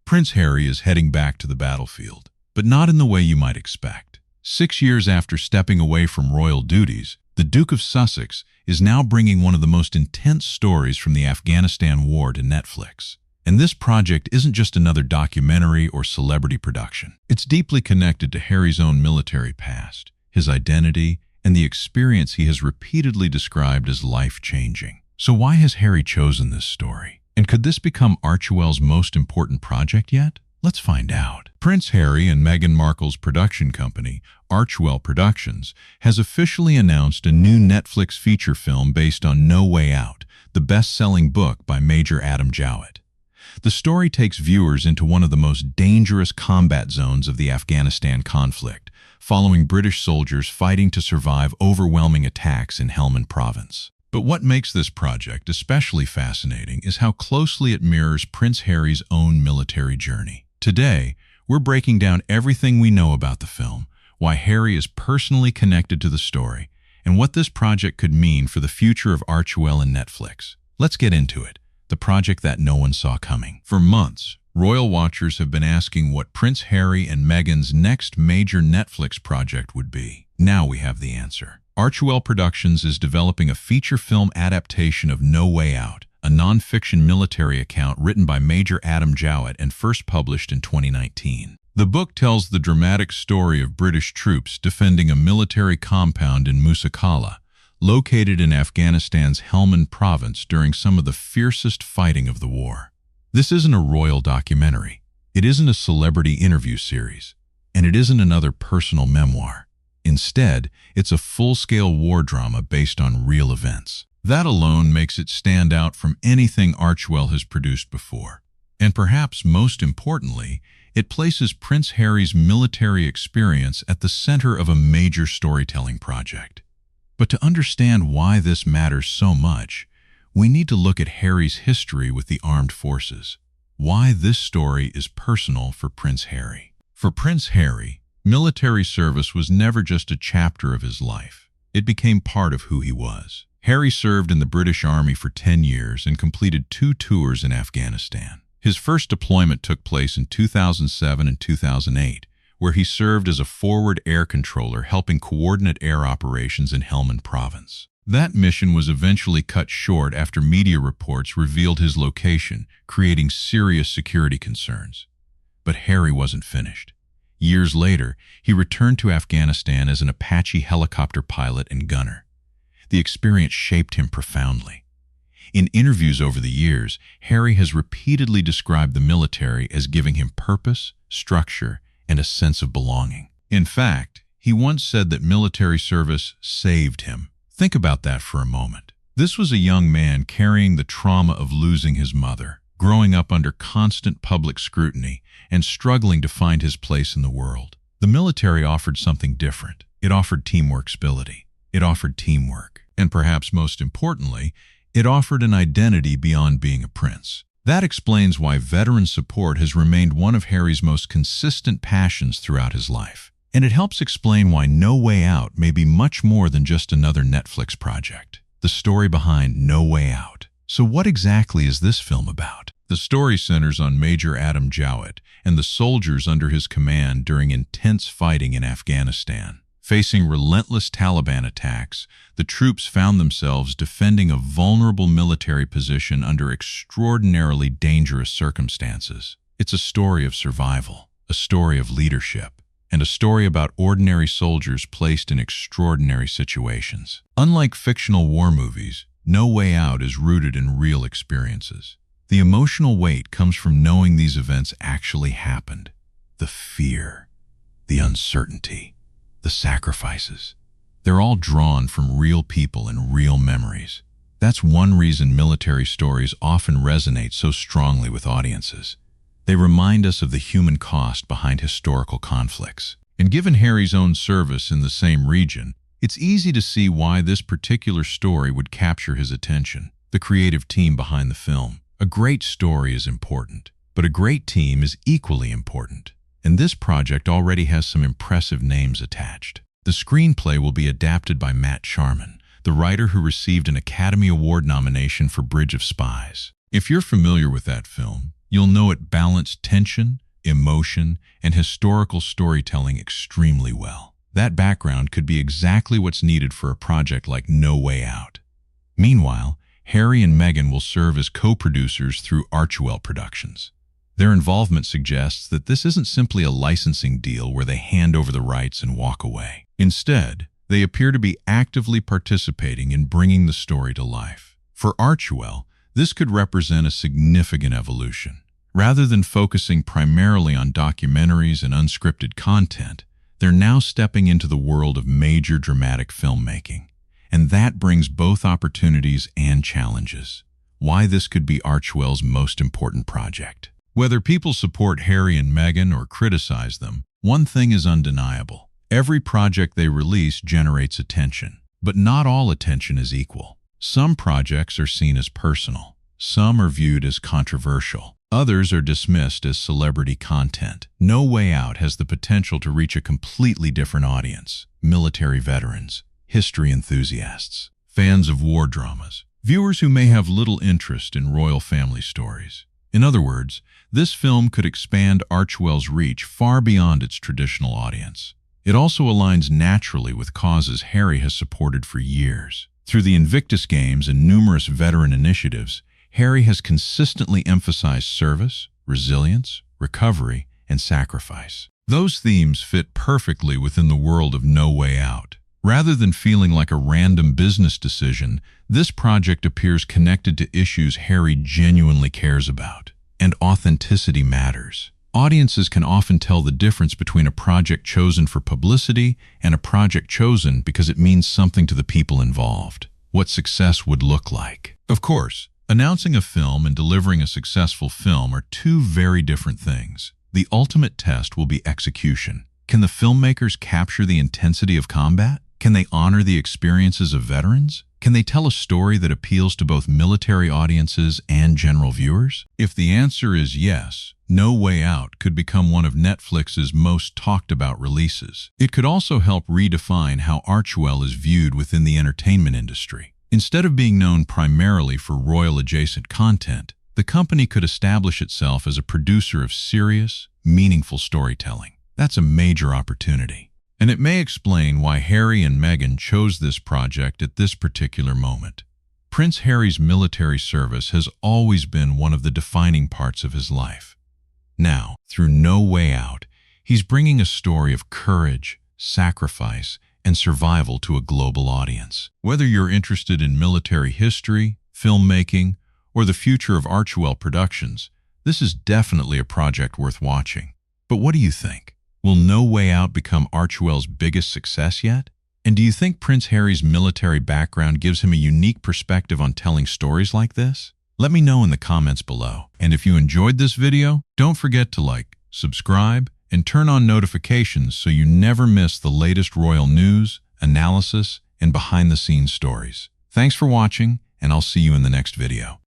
Prince Harry is heading back to the battlefield, but not in the way you might expect. 6 years after stepping away from royal duties, the Duke of Sussex is now bringing one of the most intense stories from the Afghanistan war to Netflix. And this project isn't just another documentary or celebrity production. It's deeply connected to Harry's own military past, his identity, and the experience he has repeatedly described as life-changing. So why has Harry chosen this story? And could this become Archewell's most important project yet? Let's find out. Prince Harry and Meghan Markle's production company, Archewell Productions, has officially announced a new Netflix feature film based on No Way Out, the best-selling book by Major Adam Jowett. The story takes viewers into one of the most dangerous combat zones of the Afghanistan conflict, following British soldiers fighting to survive overwhelming attacks in Helmand Province. But what makes this project especially fascinating is how closely it mirrors Prince Harry's own military journey. Today, we're breaking down everything we know about the film, why Harry is personally connected to the story, and what this project could mean for the future of Archewell and Netflix. Let's get into it. The project that no one saw coming. For months, royal watchers have been asking what Prince Harry and Meghan's next major Netflix project would be. Now we have the answer. Archewell Productions is developing a feature film adaptation of No Way Out, a non-fiction military account written by Major Adam Jowett and first published in 2019. The book tells the dramatic story of British troops defending a military compound in Musa Qala, located in Afghanistan's Helmand Province during some of the fiercest fighting of the war. This isn't a royal documentary, it isn't a celebrity interview series, and it isn't another personal memoir. Instead, it's a full-scale war drama based on real events. That alone makes it stand out from anything Archewell has produced before. And perhaps most importantly, it places Prince Harry's military experience at the center of a major storytelling project. But to understand why this matters so much, we need to look at Harry's history with the armed forces. Why this story is personal for Prince Harry. For Prince Harry, military service was never just a chapter of his life. It became part of who he was. Harry served in the British Army for 10 years and completed 2 tours in Afghanistan. His first deployment took place in 2007 and 2008, where he served as a forward air controller helping coordinate air operations in Helmand Province. That mission was eventually cut short after media reports revealed his location, creating serious security concerns. But Harry wasn't finished. Years later, he returned to Afghanistan as an Apache helicopter pilot and gunner. The experience shaped him profoundly. In interviews over the years, Harry has repeatedly described the military as giving him purpose, structure, and a sense of belonging. In fact, he once said that military service saved him. Think about that for a moment. This was a young man carrying the trauma of losing his mother, growing up under constant public scrutiny, and struggling to find his place in the world. The military offered something different. It offered teamwork ability. It offered teamwork. And perhaps most importantly, it offered an identity beyond being a prince. That explains why veteran support has remained one of Harry's most consistent passions throughout his life. And it helps explain why No Way Out may be much more than just another Netflix project. The story behind No Way Out. So what exactly is this film about? The story centers on Major Adam Jowett and the soldiers under his command during intense fighting in Afghanistan. Facing relentless Taliban attacks, the troops found themselves defending a vulnerable military position under extraordinarily dangerous circumstances. It's a story of survival, a story of leadership, and a story about ordinary soldiers placed in extraordinary situations. Unlike fictional war movies, No Way Out is rooted in real experiences. The emotional weight comes from knowing these events actually happened. The fear, the uncertainty, the sacrifices. They're all drawn from real people and real memories. That's one reason military stories often resonate so strongly with audiences. They remind us of the human cost behind historical conflicts. And given Harry's own service in the same region, it's easy to see why this particular story would capture his attention. The creative team behind the film. A great story is important, but a great team is equally important. And this project already has some impressive names attached. The screenplay will be adapted by Matt Sharman, the writer who received an Academy Award nomination for Bridge of Spies. If you're familiar with that film, you'll know it balanced tension, emotion, and historical storytelling extremely well. That background could be exactly what's needed for a project like No Way Out. Meanwhile, Harry and Meghan will serve as co-producers through Archewell Productions. Their involvement suggests that this isn't simply a licensing deal where they hand over the rights and walk away. Instead, they appear to be actively participating in bringing the story to life. For Archewell, this could represent a significant evolution. Rather than focusing primarily on documentaries and unscripted content, they're now stepping into the world of major dramatic filmmaking. And that brings both opportunities and challenges. Why this could be Archewell's most important project. Whether people support Harry and Meghan or criticize them, one thing is undeniable. Every project they release generates attention. But not all attention is equal. Some projects are seen as personal. Some are viewed as controversial. Others are dismissed as celebrity content. No Way Out has the potential to reach a completely different audience. Military veterans, history enthusiasts, fans of war dramas, viewers who may have little interest in royal family stories. In other words, this film could expand Archewell's reach far beyond its traditional audience. It also aligns naturally with causes Harry has supported for years. Through the Invictus Games and numerous veteran initiatives, Harry has consistently emphasized service, resilience, recovery, and sacrifice. Those themes fit perfectly within the world of No Way Out. Rather than feeling like a random business decision, this project appears connected to issues Harry genuinely cares about. And authenticity matters. Audiences can often tell the difference between a project chosen for publicity and a project chosen because it means something to the people involved. What success would look like. Of course, announcing a film and delivering a successful film are two very different things. The ultimate test will be execution. Can the filmmakers capture the intensity of combat? Can they honor the experiences of veterans? Can they tell a story that appeals to both military audiences and general viewers? If the answer is yes, No Way Out could become one of Netflix's most talked about releases. It could also help redefine how Archewell is viewed within the entertainment industry. Instead of being known primarily for royal-adjacent content, the company could establish itself as a producer of serious, meaningful storytelling. That's a major opportunity. And it may explain why Harry and Meghan chose this project at this particular moment. Prince Harry's military service has always been one of the defining parts of his life. Now, through No Way Out, he's bringing a story of courage, sacrifice, and survival to a global audience. Whether you're interested in military history, filmmaking, or the future of Archewell Productions, this is definitely a project worth watching. But what do you think? Will No Way Out become Archewell's biggest success yet? And do you think Prince Harry's military background gives him a unique perspective on telling stories like this? Let me know in the comments below. And if you enjoyed this video, don't forget to like, subscribe, and turn on notifications so you never miss the latest royal news, analysis, and behind-the-scenes stories. Thanks for watching, and I'll see you in the next video.